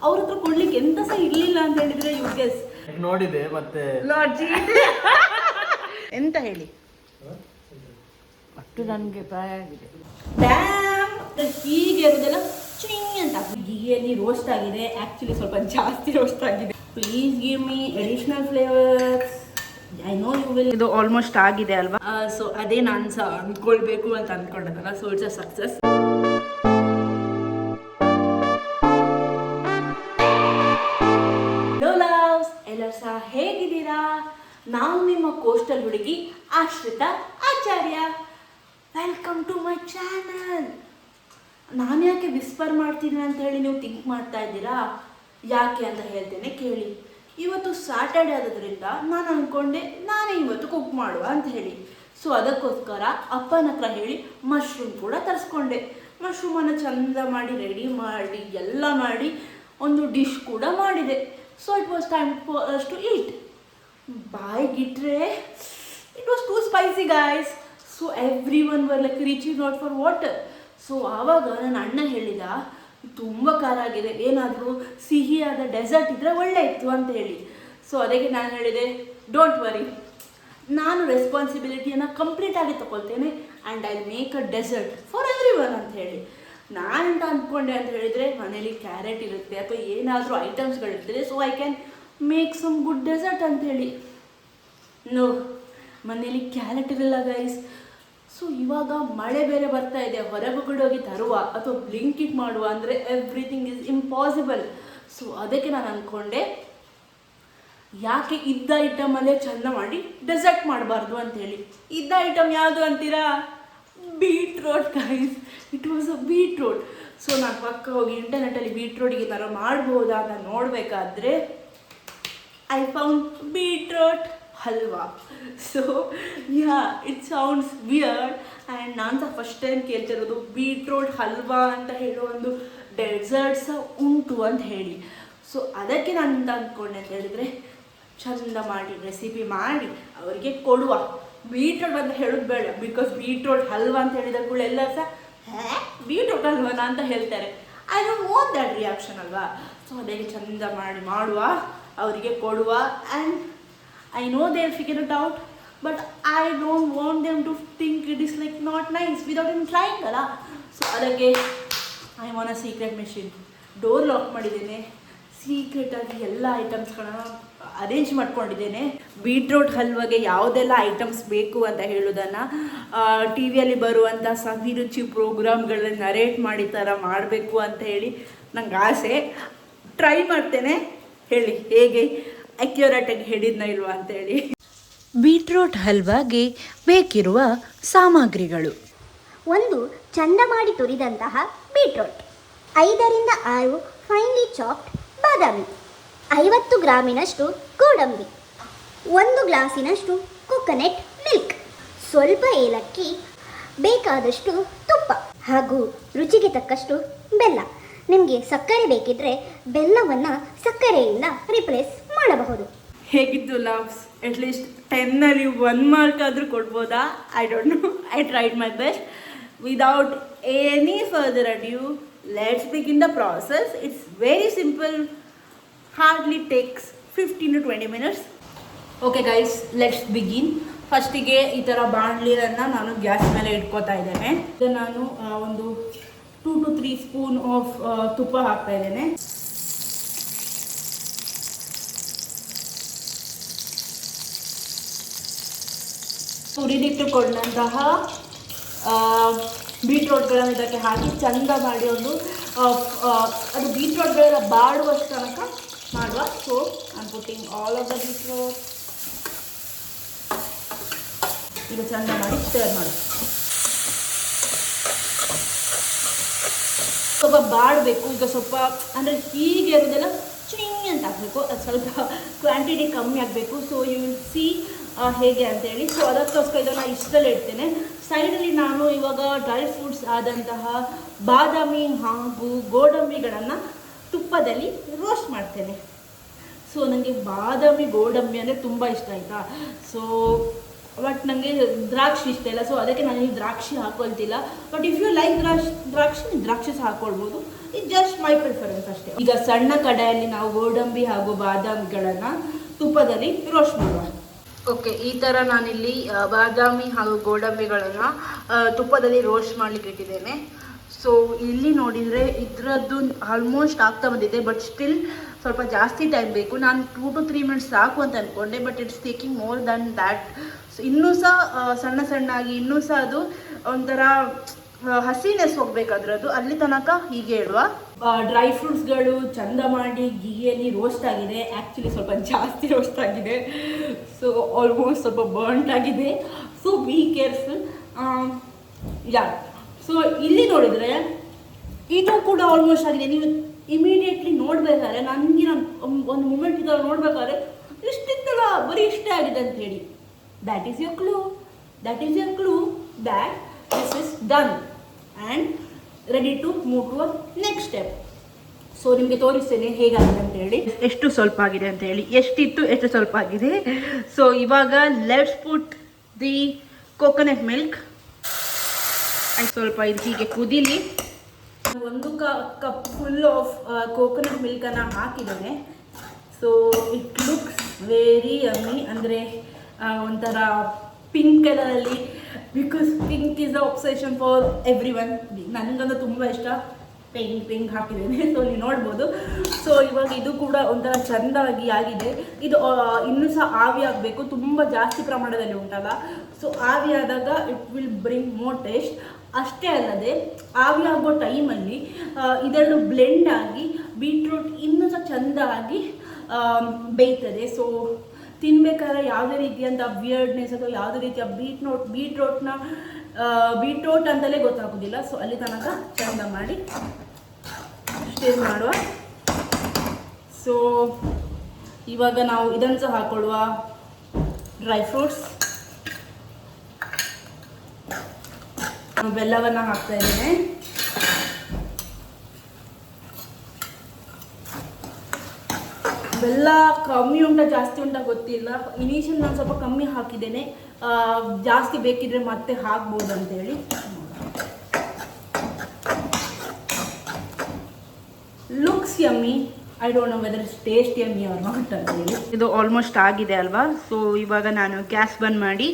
ಅವ್ರ ಹತ್ರ ಕೊಡ್ಲಿಕ್ಕೆ ಎಂತ ಸಹ ಇರ್ಲಿಲ್ಲ ಅಂತ ಹೇಳಿದ್ರೆ ಯು ಗೆಸ್. ನೋಡಿದೆ ಮತ್ತೆ ಎಂತ ಹೇಳಿ ಅಷ್ಟು ನನಗೆ ಪ್ರಾಯ ಆಗಿದೆ. ಡ್ಯಾಮ್ ಹೀಗೆ ಇರೋದೆಲ್ಲ ಚಿಂಗ್ ಅಂತ ಗೀಯಲ್ಲಿ ರೋಸ್ಟ್ ಆಗಿದೆ. ಆ್ಯಕ್ಚುಲಿ ಸ್ವಲ್ಪ ಜಾಸ್ತಿ ರೋಸ್ಟ್ ಆಗಿದೆ. Please give me additional flavours. I know you will. ಇದು ಆಲ್ಮೋಸ್ಟ್ ಆಗಿದೆ ಅಲ್ವಾ, ಸೊ ಅದೇ ನಾನು ಸಹ ಅಂದ್ಕೊಳ್ಬೇಕು ಅಂತ ಅಂದ್ಕೊಂಡದಲ್ಲ. So it's a success. Hello loves, ಎಲ್ಲರೂ ಸಹ ಹೇಗಿದ್ದೀರಾ? ನಾನು ನಿಮ್ಮ ಕೋಸ್ಟಲ್ ಹುಡುಗಿ Ashrita Acharya. Welcome to my channel. ನಾನು ಯಾಕೆ ವಿಸ್ಪರ್ ಮಾಡ್ತೀನಿ ಅಂತ ಹೇಳಿ ನೀವು ಥಿಂಕ್ ಮಾಡ್ತಾ ಇದ್ದೀರಾ? ಯಾಕೆ ಅಂತ ಹೇಳ್ತೇನೆ ಕೇಳಿ. ಇವತ್ತು ಸ್ಯಾಟರ್ಡೆ ಆಗೋದ್ರಿಂದ ನಾನು ಅಂದ್ಕೊಂಡೆ ನಾನೇ ಇವತ್ತು ಕುಕ್ ಮಾಡುವ ಅಂತ ಹೇಳಿ. ಸೊ ಅದಕ್ಕೋಸ್ಕರ ಅಪ್ಪನ ಹತ್ರ ಹೇಳಿ ಮಶ್ರೂಮ್ ಕೂಡ ತರಿಸ್ಕೊಂಡೆ. ಮಶ್ರೂಮನ್ನು ಚಂದ ಮಾಡಿ ರೆಡಿ ಮಾಡಿ ಎಲ್ಲ ಮಾಡಿ ಒಂದು ಡಿಶ್ ಕೂಡ ಮಾಡಿದೆ. So it was time for us to eat. ಬಾಯಿಗಿಟ್ರೆ it was too spicy guys. So everyone were like reaching out for water. So ಆವಾಗ ನನ್ನ ಅಣ್ಣ ಹೇಳಿದ, ತುಂಬ ಖಾರ ಆಗಿದೆ, ಏನಾದರೂ ಸಿಹಿಯಾದ ಡೆಸರ್ಟ್ ಇದ್ದರೆ ಒಳ್ಳೆ ಇತ್ತು ಅಂತ ಹೇಳಿ. ಸೊ ಅದಕ್ಕೆ ನಾನು ಹೇಳಿದೆ, ಡೋಂಟ್ ವರಿ, ನಾನು ರೆಸ್ಪಾನ್ಸಿಬಿಲಿಟಿಯನ್ನು ಕಂಪ್ಲೀಟಾಗಿ ತಗೊಳ್ತೇನೆ and I make a dessert for everyone ಅಂತ ಹೇಳಿ. ನಾನೆಂತ ಅಂದ್ಕೊಂಡೆ ಅಂತ ಹೇಳಿದರೆ, ಮನೇಲಿ ಕ್ಯಾರೆಟ್ ಇರುತ್ತೆ ಅಥವಾ ಏನಾದರೂ ಐಟಮ್ಸ್ಗಳಿರ್ತದೆ, so I can make some good dessert ಅಂಥೇಳಿ. ನೋ, ಮನೇಲಿ ಕ್ಯಾರೆಟ್ ಇರಲ್ಲ ಗೈಸ್. ಸೊ ಇವಾಗ ಮಳೆ ಬೇರೆ ಬರ್ತಾ ಇದೆ, ಹೊರಗಡೆ ಹೋಗಿ ತರುವ ಅಥವಾ ಬ್ಲಿಂಕಿಟ್ ಮಾಡುವ ಅಂದರೆ ಎವ್ರಿಥಿಂಗ್ ಈಸ್ ಇಂಪಾಸಿಬಲ್. ಸೊ ಅದಕ್ಕೆ ನಾನು ಅಂದ್ಕೊಂಡೆ, ಯಾಕೆ ಇದ್ದ ಐಟಮಲ್ಲೇ ಚೆಂದ ಮಾಡಿ ಡೆಸರ್ಟ್ ಮಾಡಬಾರ್ದು ಅಂಥೇಳಿ. ಇದ್ದ ಐಟಮ್ ಯಾವುದು ಅಂತೀರಾ? Beetroot guys. It was a beetroot. So ನಾನು ಪಕ್ಕ ಹೋಗಿ ಇಂಟರ್ನೆಟ್ಟಲ್ಲಿ ಬೀಟ್ರೋಟಿಗೆ ಥರ ಮಾಡ್ಬೋದಾ ಅಂತ ನೋಡಬೇಕಾದ್ರೆ I found beetroot halwa. So yeah, it sounds weird and ನಾನು ಸಹ ಫಸ್ಟ್ ಟೈಮ್ ಕೇಳ್ತಿರೋದು ಬೀಟ್ರೋಟ್ ಹಲ್ವಾ ಅಂತ ಹೇಳೋ ಒಂದು ಡೆಸರ್ಟ್ ಸಹ ಉಂಟು ಅಂತ ಹೇಳಿ. ಸೊ ಅದಕ್ಕೆ ನಾನು ಅಂತ ಅಂದ್ಕೊಂಡೆ ಅಂತ ಹೇಳಿದರೆ, ಚಂದ ಮಾಡಿ ರೆಸಿಪಿ ಮಾಡಿ ಅವರಿಗೆ ಕೊಡುವ. ಬೀಟ್ರೋಟ್ ಅಂತ ಹೇಳೋದು ಬೇಡ, ಬಿಕಾಸ್ ಬೀಟ್ರೋಟ್ ಹಲ್ವಾ ಅಂತ ಹೇಳಿದ ಕೂಡ ಎಲ್ಲರೂ ಸಹ ಬೀಟ್ರೋಟ್ ಹಲ್ವಾನ ಅಂತ ಹೇಳ್ತಾರೆ. I don't want that reaction ಅಲ್ವಾ. ಸೊ ಅದಕ್ಕೆ ಚಂದ ಮಾಡಿ ಮಾಡುವ, ಅವರಿಗೆ ಕೊಡುವ. And I know they'll figure it out, but I don't want them to think it is like not nice without even trying ಅಲ್ಲ. ಸೊ ಅದಕ್ಕೆ I want a secret machine. Door lock ಮಾಡಿದ್ದೇನೆ, ಸೀಕ್ರೆಟಾಗಿ ಎಲ್ಲ ಐಟಮ್ಸ್ಗಳನ್ನು ಅರೇಂಜ್ ಮಾಡ್ಕೊಂಡಿದ್ದೇನೆ. ಬೀಟ್ರೋಟ್ ಹಲ್ವಾಗೆ ಯಾವುದೆಲ್ಲ items ಬೇಕು ಅಂತ ಹೇಳೋದನ್ನು T ವಿಯಲ್ಲಿ ಬರುವಂಥ ಸವಿರುಚಿ ಪ್ರೋಗ್ರಾಮ್ಗಳನ್ನ ನರೇಟ್ ಮಾಡಿ ಥರ ಮಾಡಬೇಕು ಅಂತ ಹೇಳಿ ನಂಗೆ ಆಸೆ. ಟ್ರೈ ಮಾಡ್ತೇನೆ, ಹೇಳಿ ಹೇಗೆ ಅಕ್ಯುರೇಟಾಗಿ ಹೇಳಿದ್ನ ಇಲ್ವಾ ಅಂತೇಳಿ. ಬೀಟ್ರೋಟ್ ಹಲ್ವಾಗೆ ಬೇಕಿರುವ ಸಾಮಗ್ರಿಗಳು: ಒಂದು ಚಂದ ಮಾಡಿ ತುರಿದಂತಹ ಬೀಟ್ರೋಟ್, 5 ರಿಂದ 6 ಫೈನ್ಲಿ ಚಾಪ್ಡ್ ಬಾದಾಮಿ, 50 ಗ್ರಾಮಿನಷ್ಟು ಗೋಡಂಬಿ, 1 ಗ್ಲಾಸಿನಷ್ಟು ಕೊಕೊನಟ್ ಮಿಲ್ಕ್, ಸ್ವಲ್ಪ ಏಲಕ್ಕಿ, ಬೇಕಾದಷ್ಟು ತುಪ್ಪ ಹಾಗೂ ರುಚಿಗೆ ತಕ್ಕಷ್ಟು ಬೆಲ್ಲ. ನಿಮಗೆ ಸಕ್ಕರೆ ಬೇಕಿದ್ರೆ ಬೆಲ್ಲವನ್ನು ಸಕ್ಕರೆಯಿಂದ ರಿಪ್ಲೇಸ್ ಮಾಡಬಹುದು. ಹೇಗಿದ್ದು ಲವ್ಸ್? ಅಟ್ಲೀಸ್ಟ್ 10ನಲ್ಲಿ 1 ಮಾರ್ಕ್ ಆದರೂ ಕೊಡ್ಬೋದಾ? I don't know. I tried my best. Without any further adieu, let's begin the process. It's very simple, hardly takes 15 to 20 minutes. Okay guys, let's begin. ಫಸ್ಟಿಗೆ ಈ ಥರ ಬಾಣಲಿಯನ್ನು ನಾನು ಗ್ಯಾಸ್ ಮೇಲೆ ಇಟ್ಕೋತಾ ಇದ್ದೇನೆ. ಇದನ್ನು ನಾನು ಒಂದು 2 to 3 ಸ್ಪೂನ್ ಆಫ್ ತುಪ್ಪ ಹಾಕ್ತಾ ಇದ್ದೇನೆ. ಹುರಿದಿಟ್ಟುಕೊಂಡಂತಹ ಬೀಟ್ರೋಟ್ಗಳನ್ನು ಇದಕ್ಕೆ ಹಾಕಿ ಚಂದ ಮಾಡಿ ಒಂದು ಅದು ಬೀಟ್ರೋಟ್ಗಳೆಲ್ಲ ಬಾಡುವಷ್ಟು ತನಕ ಮಾಡುವ. So I putting all of the beetroot. ಈಗ ಚಂದ ಮಾಡಿ ಸ್ಟರ್ ಮಾಡಿ. ಸ್ವಲ್ಪ ಬಾಡಬೇಕು. ಈಗ ಸ್ವಲ್ಪ ಅಂದರೆ ಹೀಗೆ ಇರೋದೆಲ್ಲ ಚಿಂಗ್ ಅಂತ ಹಾಕಬೇಕು. ಅದು ಸ್ವಲ್ಪ ಕ್ವಾಂಟಿಟಿ ಕಮ್ಮಿ ಆಗಬೇಕು. ಸೊ ಯು ವಿಲ್ ಸಿ ಹೇಗೆ ಅಂತೇಳಿ. ಸೊ ಅದಕ್ಕೋಸ್ಕರ ಇದನ್ನು ಇಷ್ಟಲ್ಲಿ ಇಡ್ತೇನೆ. ಸೈಡಲ್ಲಿ ನಾನು ಇವಾಗ ಡ್ರೈ ಫ್ರೂಟ್ಸ್ ಆದಂತಹ ಬಾದಾಮಿ ಹಾಗೂ ಗೋಡಂಬಿಗಳನ್ನು ತುಪ್ಪದಲ್ಲಿ ರೋಸ್ಟ್ ಮಾಡ್ತೇನೆ. ಸೊ ನನಗೆ ಬಾದಾಮಿ ಗೋಡಂಬಿ ಅಂದರೆ ತುಂಬ ಇಷ್ಟ ಆಯಿತಾ. ಸೊ ಬಟ್ ನನಗೆ ದ್ರಾಕ್ಷಿ ಇಷ್ಟ ಇಲ್ಲ, ಸೊ ಅದಕ್ಕೆ ನಾನು ಈ ದ್ರಾಕ್ಷಿ ಹಾಕೊಳ್ತಿಲ್ಲ. ಬಟ್ ಇಫ್ ಯು ಲೈಕ್ ದ್ರಾಕ್ಷಿ ಸಹ ಹಾಕೊಳ್ಬೋದು. ಇದು ಜಸ್ಟ್ ಮೈ ಪ್ರಿಫರೆನ್ಸ್ ಅಷ್ಟೇ. ಈಗ ಸಣ್ಣ ಕಡಾಯಲ್ಲಿ ನಾವು ಗೋಡಂಬಿ ಹಾಗೂ ಬಾದಾಮಿಗಳನ್ನು ತುಪ್ಪದಲ್ಲಿ ರೋಸ್ಟ್ ಮಾಡುವ. ಓಕೆ, ಈ ಥರ ನಾನಿಲ್ಲಿ ಬಾದಾಮಿ ಹಾಗೂ ಗೋಡಂಬಿಗಳನ್ನು ತುಪ್ಪದಲ್ಲಿ ರೋಸ್ಟ್ ಮಾಡಲಿಕ್ಕೆ ಇಟ್ಟಿದ್ದೇನೆ. ಸೊ ಇಲ್ಲಿ ನೋಡಿದರೆ ಇದರದ್ದು ಆಲ್ಮೋಸ್ಟ್ ಆಗ್ತಾ ಬಂದಿದೆ, ಬಟ್ ಸ್ಟಿಲ್ ಸ್ವಲ್ಪ ಜಾಸ್ತಿ ಟೈಮ್ ಬೇಕು. ನಾನು 2 to 3 ಮಿನಿಟ್ಸ್ ಸಾಕು ಅಂತ ಅಂದ್ಕೊಂಡೆ, but it's taking more than that. So ಇನ್ನೂ ಸಹ ಸಣ್ಣಾಗಿ ಇನ್ನೂ ಸಹ ಅದು ಒಂಥರ ಹಸಿನೆಸ್ ಹೋಗ್ಬೇಕು ಅದರದ್ದು, ಅಲ್ಲಿ ತನಕ ಹೀಗೆ ಇಡುವ. ಡ್ರೈ ಫ್ರೂಟ್ಸ್ಗಳು ಚಂದ ಮಾಡಿ ಗೀಯಲ್ಲಿ ರೋಸ್ಟ್ ಆಗಿದೆ. ಆ್ಯಕ್ಚುಲಿ ಸ್ವಲ್ಪ ಜಾಸ್ತಿ ರೋಸ್ಟ್ ಆಗಿದೆ, ಸೊ ಆಲ್ಮೋಸ್ಟ್ ಸ್ವಲ್ಪ ಬರ್ನ್ಟ್ ಆಗಿದೆ. So be careful. Yeah, so ಇಲ್ಲಿ ನೋಡಿದರೆ ಇದು ಕೂಡ ಆಲ್ಮೋಸ್ಟ್ ಆಗಿದೆ. ನೀವು ಇಮಿಡಿಯೇಟ್ಲಿ ನೋಡಬೇಕಾದ್ರೆ ನನಗೆ ಒಂದು ಮೂಮೆಂಟ್ ಇದರ ನೋಡಬೇಕಾದ್ರೆ ಇಷ್ಟಿತ್ತಲ್ಲ, ಬರೀ ಇಷ್ಟೇ ಆಗಿದೆ ಅಂತ ಹೇಳಿ. That is your clue that this is done and ready to move to next step. So ನಿಮಗೆ ತೋರಿಸ್ತೇನೆ ಹೇಗಾಗಿದೆ ಅಂತ ಹೇಳಿ, ಎಷ್ಟು ಸ್ವಲ್ಪ ಆಗಿದೆ ಅಂತ ಹೇಳಿ, ಎಷ್ಟಿತ್ತು ಎಷ್ಟು ಸ್ವಲ್ಪ ಆಗಿದೆ. ಸೊ ಇವಾಗ let's put the coconut milk. ಸ್ವಲ್ಪ ಇದು ಹೀಗೆ ಕುದೀಲಿ. ಒಂದು ಕಪ್ ಫುಲ್ ಆಫ್ ಕೋಕೋನಟ್ ಮಿಲ್ಕನ್ನು ಹಾಕಿದ್ದೇನೆ. So it looks very yummy. ಅಂದರೆ ಒಂಥರ ಪಿಂಕ್ ಕಲರಲ್ಲಿ, because pink is the obsession for every one. ನನಗಂತೂ ತುಂಬ ಇಷ್ಟ. ಪಿಂಕ್ ಹಾಕಿದ್ದೇನೆ, ಸೊ ನೀವು ನೋಡ್ಬೋದು. ಸೊ ಇವಾಗ ಇದು ಕೂಡ ಒಂಥರ ಚೆಂದಾಗಿ ಆಗಿದೆ. ಇದು ಇನ್ನೂ ಸಹ ಆವಿ ಆಗಬೇಕು, ತುಂಬ ಜಾಸ್ತಿ ಪ್ರಮಾಣದಲ್ಲಿ ಉಂಟಲ್ಲ. ಸೊ ಆವಿ ಆದಾಗ it will bring more taste. ಅಷ್ಟೇ ಅಲ್ಲದೆ ಆವಿ ಆಗೋ ಟೈಮಲ್ಲಿ ಇದೆರಡು ಬ್ಲೆಂಡ್ ಆಗಿ ಬೀಟ್ರೂಟ್ ಇನ್ನೂ ಸಹ ಚೆಂದಾಗಿ ಬೇಯ್ತದೆ. ಸೊ ತಿನ್ಬೇಕಾದ್ರೆ ಯಾವುದೇ ರೀತಿಯಂಥ ವಿಯರ್ಡ್ನೆಸ್ ಅಥವಾ ಯಾವುದೇ ರೀತಿಯ ಬೀಟ್ರೋಟ್ ಅಂತಲೇ ಗೊತ್ತಾಗೋದಿಲ್ಲ. ಸೊ ಅಲ್ಲಿ ತನಕ ಚೆಂದ ಮಾಡಿ ಸ್ಟೇರ್ ಮಾಡುವ. ಸೊ ಇವಾಗ ನಾವು ಇದನ್ನು ಸಹ ಹಾಕೊಳ್ಳುವ, ಡ್ರೈ ಫ್ರೂಟ್ಸ್. ಬೆಲ್ಲವನ್ನು ಹಾಕ್ತಾ ಇದ್ದೇನೆ. ಬೆಲ್ಲ ಕಮ್ಮಿ ಉಂಟಾ ಜಾಸ್ತಿ ಉಂಟಾ ಗೊತ್ತಿಲ್ಲ. ಇನಿಷಿಯಲ್ ನಾನು ಸ್ವಲ್ಪ ಕಮ್ಮಿ ಹಾಕಿದ್ದೇನೆ, ಜಾಸ್ತಿ ಬೇಕಿದ್ರೆ ಮತ್ತೆ ಹಾಕ್ಬೋದು ಅಂತೇಳಿ. Looks yummy. I don't know whether it's taste yummy or not ಅಂತೇಳಿ. ಇದು ಆಲ್ಮೋಸ್ಟ್ ಆಗಿದೆ ಅಲ್ವಾ. ಸೊ ಇವಾಗ ನಾನು ಗ್ಯಾಸ್ ಬಂದ್ ಮಾಡಿ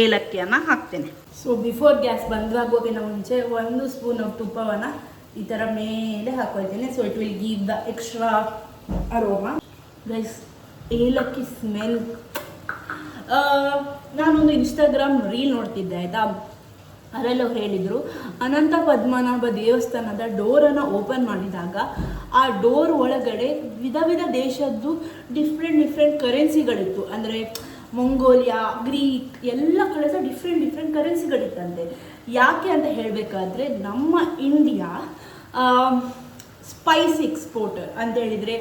ಏಲಕ್ಕಿಯನ್ನು ಹಾಕ್ತೇನೆ. ಸೊ ಬಿಫೋರ್ ಗ್ಯಾಸ್ ಬಂದಾಗೋಕ್ಕಿಂತ ಮುಂಚೆ 1 ಸ್ಪೂನ್ ಆಫ್ ತುಪ್ಪವನ್ನು ಈ ಥರ ಮೇಲೆ ಹಾಕೊಳ್ತೇನೆ. So it will give the extra aroma. Guys, ಏಲಕ್ಕಿ ಸ್ಮೆಲ್. ನಾನೊಂದು ಇನ್ಸ್ಟಾಗ್ರಾಮ್ ರೀಲ್ ನೋಡ್ತಿದ್ದೆ ಆಯಿತಾ. ಅದರಲ್ಲಿ ಅವ್ರು ಹೇಳಿದರು, ಅನಂತ ಪದ್ಮನಾಭ ದೇವಸ್ಥಾನದ ಡೋರನ್ನು ಓಪನ್ ಮಾಡಿದಾಗ ಆ ಡೋರ್ ಒಳಗಡೆ ವಿಧ ದೇಶದ್ದು ಡಿಫ್ರೆಂಟ್ ಕರೆನ್ಸಿಗಳಿತ್ತು. ಅಂದರೆ ಮಂಗೋಲಿಯಾ, ಗ್ರೀಕ್ ಎಲ್ಲ ಕಡೆ ಸಹ ಡಿಫ್ರೆಂಟ್ ಕರೆನ್ಸಿಗಳಿತ್ತಂತೆ. ಯಾಕೆ ಅಂತ ಹೇಳಬೇಕಾದ್ರೆ ನಮ್ಮ ಇಂಡಿಯಾ ಸ್ಪೈಸ್ ಎಕ್ಸ್ಪೋರ್ಟರ್ ಅಂತ ಹೇಳಿದರೆ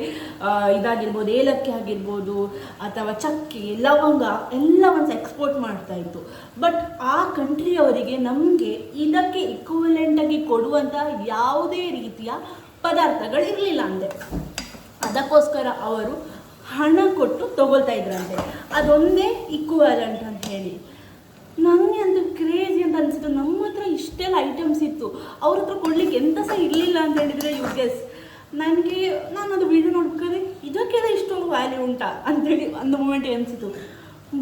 ಇದಾಗಿರ್ಬೋದು, ಏಲಕ್ಕಿ ಆಗಿರ್ಬೋದು ಅಥವಾ ಚಕ್ಕೆ, ಲವಂಗ ಎಲ್ಲವನ್ನು ಎಕ್ಸ್ಪೋರ್ಟ್ ಮಾಡ್ತಾ ಇತ್ತು. ಬಟ್ ಆ ಕಂಟ್ರಿಯವರಿಗೆ ನಮಗೆ ಇದಕ್ಕೆ ಇಕ್ವಿವೆಲೆಂಟಾಗಿ ಕೊಡುವಂಥ ಯಾವುದೇ ರೀತಿಯ ಪದಾರ್ಥಗಳಿರಲಿಲ್ಲ ಅಂತೆ. ಅದಕ್ಕೋಸ್ಕರ ಅವರು ಹಣ ಕೊಟ್ಟು ತಗೊಳ್ತಾ ಇದ್ರಂತೆ. ಅದೊಂದೇ ಇಕ್ವಿವೆಲೆಂಟ್ ಅಂತ ಹೇಳಿ. ನನಗೆ ಅಂತೂ ಕ್ರೇಜಿ ಅಂತ ಅನಿಸಿತು. ನಮ್ಮ ಹತ್ರ ಇಷ್ಟೆಲ್ಲ ಐಟಮ್ಸ್ ಇತ್ತು, ಅವ್ರ ಹತ್ರ ಕೊಡ್ಲಿಕ್ಕೆ ಎಂತ ಸಹ ಇರಲಿಲ್ಲ ಅಂತ ಹೇಳಿದರೆ ಯು ಗೆಸ್. ನಾನು ಅದು ವಿಡಿಯೋ ನೋಡ್ಬೇಕಾದ್ರೆ ಇದಕ್ಕೆಲ್ಲ ಇಷ್ಟೊಂದು ವ್ಯಾಲ್ಯೂ ಉಂಟಾ ಅಂತೇಳಿ ಒಂದು ಮೂಮೆಂಟ್ ಅನಿಸಿತು.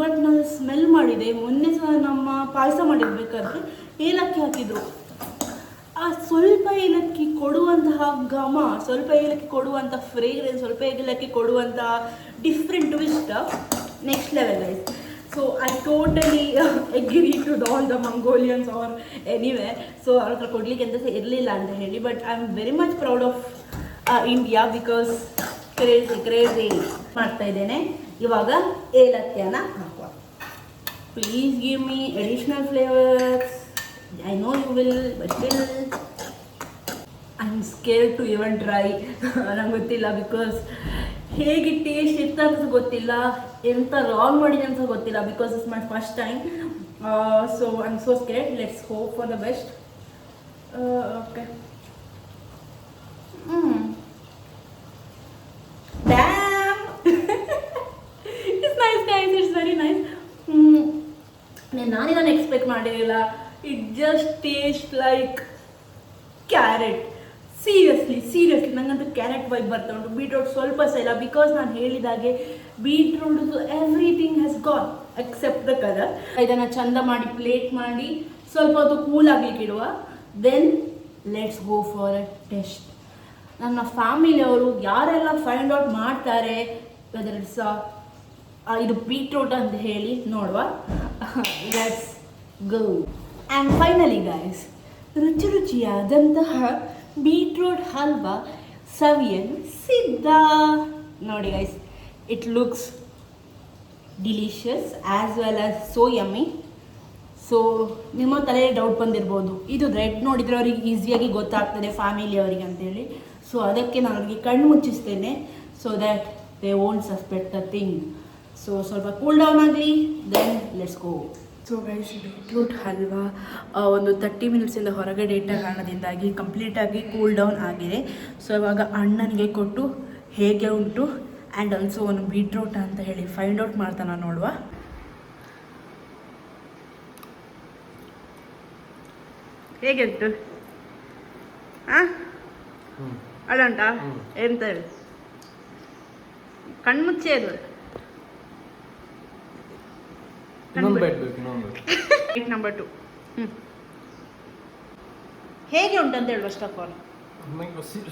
ಬಟ್ ನಾನು ಸ್ಮೆಲ್ ಮಾಡಿದೆ. ಮೊನ್ನೆ ಸಹ ನಮ್ಮ ಪಾಯಸ ಮಾಡಿರ್ಬೇಕಾದ್ರೆ ಏಲಕ್ಕಿ ಹಾಕಿದ್ರು. ಆ ಸ್ವಲ್ಪ ಏಲಕ್ಕಿ ಕೊಡುವಂತಹ ಘಮ, ಸ್ವಲ್ಪ ಏಲಕ್ಕಿ ಕೊಡುವಂಥ ಫ್ರೇಗ್ರೆನ್ಸ್, ಸ್ವಲ್ಪ ಏಲಕ್ಕಿ ಕೊಡುವಂಥ different twist next level guys. So I totally agree to all the Mongolians are anyway. So ಅವ್ರ ಹತ್ರ ಕೊಡಲಿಕ್ಕೆ ಎಂತ ಸಹ ಇರಲಿಲ್ಲ ಅಂತ ಹೇಳಿ. But I am very much proud of India because crazy ಮಾಡ್ತಾ ಇದ್ದೇನೆ. ಇವಾಗ ಏಲಕ್ಕಿಯನ್ನು ಹಾಕುವ. Please give me additional flavours. I know you will, but still I'm scared to even try. ನಂಗೆ ಗೊತ್ತಿಲ್ಲ, ಬಿಕಾಸ್ ಹೇಗೆ ಟೇಸ್ಟ್ ಇರ್ತಾ ಅಂತ ಗೊತ್ತಿಲ್ಲ, ಎಂತ ರಾಂಗ್ ಮಾಡಿದೆ ಅಂತ ಗೊತ್ತಿಲ್ಲ, because it's my first time. So I am so scared. Let's hope for the best. Okay. Damn! It's nice guys, it's very nice. ನಾನೇನು ಎಕ್ಸ್ಪೆಕ್ಟ್ ಮಾಡಿರಲಿಲ್ಲ. It just taste like carrot. Seriously ನಂಗಂತೂ carrot vibe ಬರ್ತಾ ಉಂಟು. Beetroot ಸ್ವಲ್ಪ ಸಹ ಇಲ್ಲ, because ನಾನು ಹೇಳಿದಾಗೆ beetroot everything has gone except the colour. ಇದನ್ನು ಚಂದ ಮಾಡಿ ಪ್ಲೇಟ್ ಮಾಡಿ ಸ್ವಲ್ಪ ಹೊತ್ತು ಕೂಲ್ ಆಗ್ಲಿಕ್ಕೆ ಇಡುವ. Then let's go for a test. ನನ್ನ ಫ್ಯಾಮಿಲಿಯವರು ಯಾರೆಲ್ಲ ಫೈಂಡ್ ಔಟ್ ಮಾಡ್ತಾರೆ ವೆದರ್ ಇಟ್ಸ್ ಇದು ಬೀಟ್ರೂಟ್ ಅಂತ ಹೇಳಿ ನೋಡುವ. Let's go. And finally guys, ರುಚಿಯಾದಂತಹ ಬೀಟ್ರೂಟ್ ಹಲ್ವಾ ಸವಿಯಲು ಸಿದ್ಧ. ನೋಡಿ guys, it looks delicious as well as so yummy. So ನಿಮ್ಮ ತಲೆಯಲ್ಲಿ ಡೌಟ್ ಬಂದಿರ್ಬೋದು, ಇದು ರೆಡ್ ನೋಡಿದರೆ ಅವ್ರಿಗೆ ಈಸಿಯಾಗಿ ಗೊತ್ತಾಗ್ತದೆ ಫ್ಯಾಮಿಲಿಯವರಿಗೆ ಅಂತೇಳಿ. ಸೊ ಅದಕ್ಕೆ ನಾನು ಅವ್ರಿಗೆ ಕಣ್ಣು ಮುಚ್ಚಿಸ್ತೇನೆ, so that they won't suspect the thing. So ಸ್ವಲ್ಪ ಕೂಲ್ ಡೌನ್ ಆಗಲಿ, then let's go. So guys, beetroot halwa ಒಂದು 30 ಮಿನಿಟ್ಸಿಂದ ಹೊರಗಡೆ ಇಟ್ಟ ಕಾರಣದಿಂದಾಗಿ ಕಂಪ್ಲೀಟಾಗಿ ಕೂಲ್ ಡೌನ್ ಆಗಿದೆ. ಸೊ ಇವಾಗ ಅಣ್ಣನಿಗೆ ಕೊಟ್ಟು ಹೇಗೆ ಉಂಟು ಆ್ಯಂಡ್ ಆಲ್ಸೋ ಒಂದು ಬೀಟ್ರೂಟ್ ಅಂತ ಹೇಳಿ ಫೈಂಡ್ ಔಟ್ ಮಾಡ್ತಾನೆ ನೋಡುವ. ಹೇಗೆ ಉಂಟು? ಹಾಂ, ಅಲ್ಲ ಉಂಟಾ? ಎಂತ ಹೇಳಿ, ಕಣ್ಮುಚ್ಚೆ ಅದು. ನಂಬರ್ 2 ಹೇಗೆ ಉಂಟು ಅಂತ ಹೇಳಿ first of all.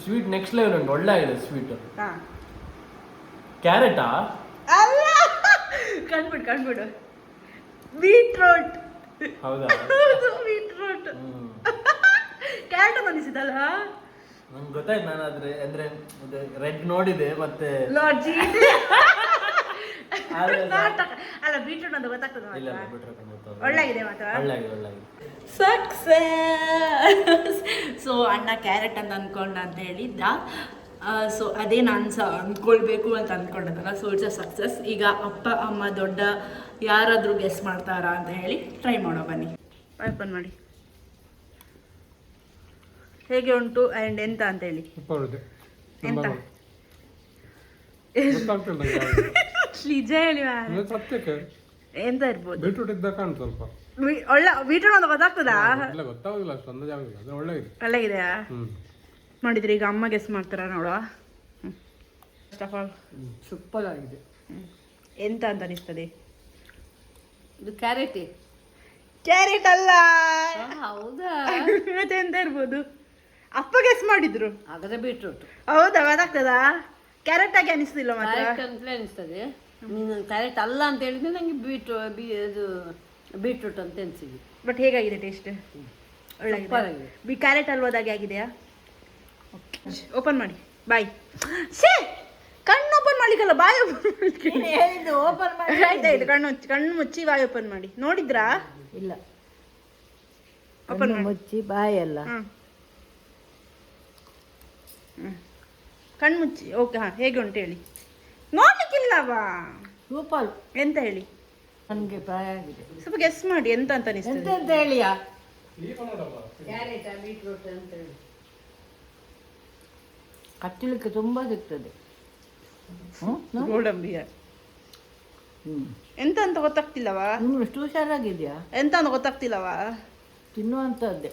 Sweet next level ಉಂಟು, ಒಳ್ಳೆ ಆಗಿದೆ ಸ್ವೀಟ್. ಹಾಂ, ಕ್ಯಾರೆಟಾ? ಅಲ್ಲ, ಕಣ್ಬಿಡು ಬೀಟ್ರೂಟ್. ಹೌದಾ? ಬೀಟ್ರೂಟ್ ಕ್ಯಾರೆಟ್ ಬಂದಿಸಿದಲ್ಲ. ನಂಗೆ ಗೊತ್ತಾಯ್ತು, ನಾನು ಅಂದ್ರೆ ರೆಡ್ ನೋಡಿದೆ ಮತ್ತೆ ಅಲ್ಲ, ಬೀಟ್ರೂಟ್ ಅಂತ ಗೊತ್ತಾಗ್ತದೆ. ಇಲ್ಲ ಬಿಟ್ರೆ ಒಳ್ಳೆಗಿದೆ ಮಾತ್ರ. ಒಳ್ಳೆ ಸಕ್ಸಸ್. ಸೊ ಅಣ್ಣ ಕ್ಯಾರೆಟ್ ಅಂತ ಅಂದ್ಕೊಂಡ ಅಂತ ಹೇಳಿದ್ದ. ಸೊ ಅದೇ ನಾನು ಸಹ ಅಂದ್ಕೊಳ್ಬೇಕು ಅಂತ ಅಂದ್ಕೊಂಡದಲ್ಲ. So it's a success. ಈಗ ಅಪ್ಪ ಅಮ್ಮ ದೊಡ್ಡ ಯಾರಾದರೂ ಗೆಸ್ ಮಾಡ್ತಾರಾ ಅಂತ ಹೇಳಿ ಟ್ರೈ ಮಾಡೋ ಬನ್ನಿ. ಓಪನ್ ಮಾಡಿ, ಹೇಗೆ ಉಂಟು ಆ್ಯಂಡ್ ಎಂತ ಅಂತ ಹೇಳಿ. ಎಂತ ನಿಜ ಹೇಳಿ, ಎಂತ ಇರ್ಬೋದು. ಬೀಟ್ರೂಟ್ ಇದ್ದ ಕಾಣು ಸ್ವಲ್ಪ ಒಳ್ಳೆ ಬೀಟ್ರೂಟ್ ಅಂತ ಗೊತ್ತಾಗ್ತದಾ? ಗೊತ್ತಾಗುದಿಲ್ಲ ಅಷ್ಟು ಅಂದಾಜಾಗುದಿಲ್ಲ, ಒಳ್ಳೆಗಿದೆ. ಒಳ್ಳೆಗಿದೆಯಾ? ನೋಡಿದ್ರೆ ಈಗ ಅಮ್ಮ ಗೆಸ್ ಮಾಡ್ತಾರ ನೋಡುವ. ಫಸ್ಟ್ ಆಫ್ ಆಲ್ ಸೂಪರ್ ಆಗಿದೆ. ಎಂತ ಅಂತ ಅನಿಸ್ತದೆ? ಇದು ಕ್ಯಾರೆಟ್. ಕ್ಯಾರೆಟ್ ಅಲ್ಲ. ಹೌದಾ? ಮತ್ತೆ ಎಂತ ಇರ್ಬೋದು? ಅಪ್ಪ ಗೆಸ್ ಮಾಡಿದ್ರು. ಹಾಗಾದ್ರೆ ಬೀಟ್ರೂಟ್. ಹೌದಾ? ಗೊತ್ತಾಗ್ತದಾ? ಕ್ಯಾರೆಟ್ ಆಗಿ ಅನಿಸ್ತಿಲ್ಲ ಮಾತ್ರ. ಕ್ಯಾರೆಟ್ ಅಂತಲೇ ಅನಿಸ್ತದೆ. ನೀನು ಕ್ಯಾರೆಟ್ ಅಲ್ಲ ಅಂತ ಹೇಳಿದ್ರೆ ನಂಗೆ ಇದು ಬೀಟ್ರೂಟ್ ಅಂತ ಅನಿಸಿದೆ. ಬಟ್ ಹೇಗಾಗಿದೆ ಟೇಸ್ಟ್? ಒಳ್ಳೆ ಕ್ಯಾರೆಟ್ ಅಲ್ವಾದಾಗೆ ಆಗಿದೆಯಾ? ಓಪನ್ ಮಾಡಿ, ಬಾಯ್. ಕಣ್ಣು ಓಪನ್ ಮಾಡ್ಲಿಕ್ಕಲ್ಲ, ಬಾಯ್ ಓಪನ್ ಮಾಡಿ. ಆಯ್ತಾಯ್ತು, ಕಣ್ಣು ಮುಚ್ಚಿ ಬಾಯ್ ಓಪನ್ ಮಾಡಿ. ನೋಡಿದ್ರಾ? ಇಲ್ಲ, ಓಪನ್ ಮುಚ್ಚಿ ಬಾಯಿ ಅಲ್ಲ. ಕಣ್ಣು ಮುಚ್ಚಿ. ಓಕೆ, ಹಾಂ, ಹೇಗೆ ಉಂಟು ಹೇಳಿ. ನೋಡ್ಲಿಕ್ಕಿಲ್ಲವಾ? ಸೂಪರ್. ಎಂತ ಹೇಳಿ? ನನಗೆ ಪ್ರಾಯ ಆಗಿದೆ. ಸ್ವಲ್ಪ ಗೆಸ್ ಮಾಡಿ, ಎಂತ ಅಂತ ಅನಿಸ್ತದೆ? ಎಂತ ಹೇಳಿಯಾ? ಕ್ಯಾರೆಟ್ ಬೀಟ್ರೂಟ್ ಅಂತ ಹೇಳಿ ಕಚ್ಚಲಿಕ್ಕೆ ತುಂಬಾ ಸಿಗ್ತದೆ. ಗೋಡಂಬಿಯ ಎಂತ ಅಂತ ಗೊತ್ತಾಗ್ತಿಲ್ಲವಾ? ಎಷ್ಟು ಹುಷಾರಾಗಿದೆಯಾ? ಎಂತ ಅಂತ ಗೊತ್ತಾಗ್ತಿಲ್ಲವಾ? ತಿನ್ನುವಂಥದ್ದೇ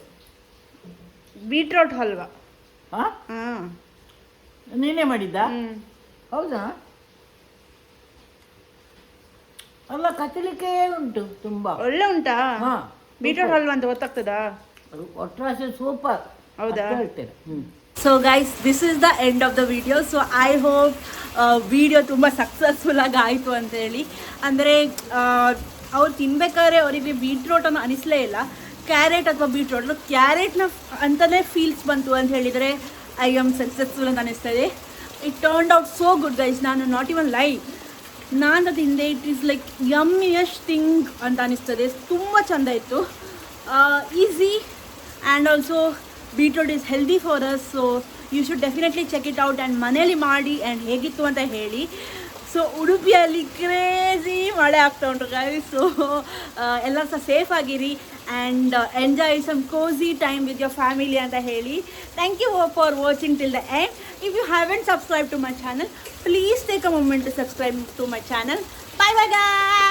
ಬೀಟ್ರೂಟ್ ಹಲ್ವಾ. ಹಾಂ, ನೀನೇ ಮಾಡಿದ್ದ? ಹೌದಾ? ಅಲ್ಲ, ಕಚ್ಚಲಿಕ್ಕೆ ಉಂಟು ತುಂಬಾ. ಒಳ್ಳೆ ಉಂಟಾ? ಹಾಂ, ಬೀಟ್ರೂಟ್ ಹಲ್ವಾ ಅಂತ ಗೊತ್ತಾಗ್ತದಾ? ಒಟ್ರಾಸೆ ಸೂಪರ್. ಹೌದಾ? ಹೇಳ್ತೇನೆ. So guys, this is the end of the video. So I hope video ತುಂಬ ಸಕ್ಸಸ್ಫುಲ್ಲಾಗಿ ಆಯಿತು ಅಂತೇಳಿ. ಅಂದರೆ ಅವ್ರು ತಿನ್ಬೇಕಾದ್ರೆ ಅವರಿಗೆ ಬೀಟ್ರೂಟ್ ಅನ್ನೋ ಅನಿಸಲೇ ಇಲ್ಲ, ಕ್ಯಾರೆಟ್ ಅಥವಾ ಬೀಟ್ರೂಟ್. ಕ್ಯಾರೆಟ್ನ ಅಂತಲೇ ಫೀಲ್ಸ್ ಬಂತು ಅಂತ ಹೇಳಿದರೆ ಐ ಆಮ್ ಸಕ್ಸಸ್ಫುಲ್ ಅಂತ ಅನಿಸ್ತದೆ. It turned out so good guys. ನಾನು ನಾಟ್ ಇವನ್ ಲೈ, ನಾನು ತಿಂದೆ. It is like yummiest thing ಅಂತ ಅನಿಸ್ತದೆ. ತುಂಬ ಚೆಂದ ಇತ್ತು, easy, and also beetroot is healthy for us. So you should definitely check it out and ಮನೇಲಿ ಮಾಡಿ ಆ್ಯಂಡ್ ಹೇಗಿತ್ತು ಅಂತ ಹೇಳಿ. ಸೊ ಉಡುಪಿಯಲ್ಲಿ ಕ್ರೇಜಿ ಮಳೆ ಆಗ್ತಾ ಉಂಟು ಗೈಸ್. ಸೊ ಎಲ್ಲರೂ ಸಹ ಸೇಫ್ ಆಗಿರಿ and enjoy some cozy time with your family ಅಂತ ಹೇಳಿ. Thank you for watching till the end. If you haven't subscribe to my channel, please take a moment to subscribe to my channel. Bye bye guys.